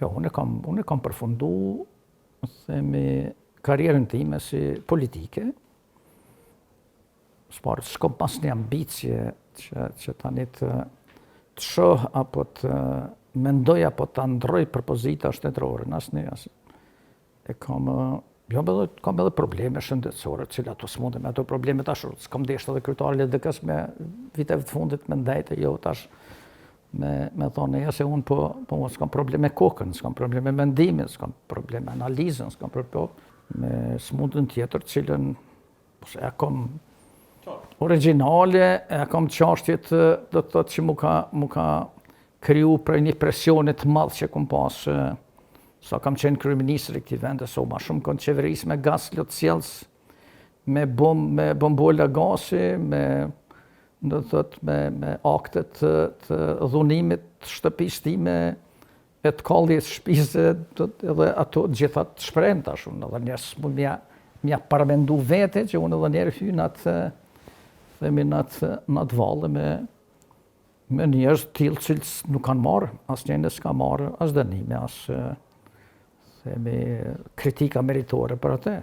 Jo, unë e kam përfundu, themi, karierën time si politike. S'kom pas një ambicje që tani të shoh apo të mendoj apo të ndroj propozita shtetërore në asnjë. E kam edhe probleme shëndetësore, cilat ato s'mundem, ato probleme tash s'kam deshtë edhe kryetari LDK-s me viteve të fundit me ndajte, jo tash me thonë ja se unë po s'kam probleme me kokën, s'kam probleme me mendimin, s'kam probleme me analizën, s'kam probleme me smundën tjetër, cilën e kam originale, e kam çështjet do të thotë që mu ka kriju prej një presionit madh që kom pas sa kam qenë kryeministër i këtij vendi, so ma shumë kon qeverisë me gaz lotësjellës, me bombola gazi, do të thotë me akte të dhunimit të shtëpisë time, e të kalljes shtëpisë, edhe ato gjitha të shprehen tash unë edhe njerëz mund m'ja paramendu vete që unë edhe njerë hy në atë valle me njerëz tillë cilës nuk kanë marrë, asnjëri s'ka marrë as dënime, as themi kritika meritore për atë.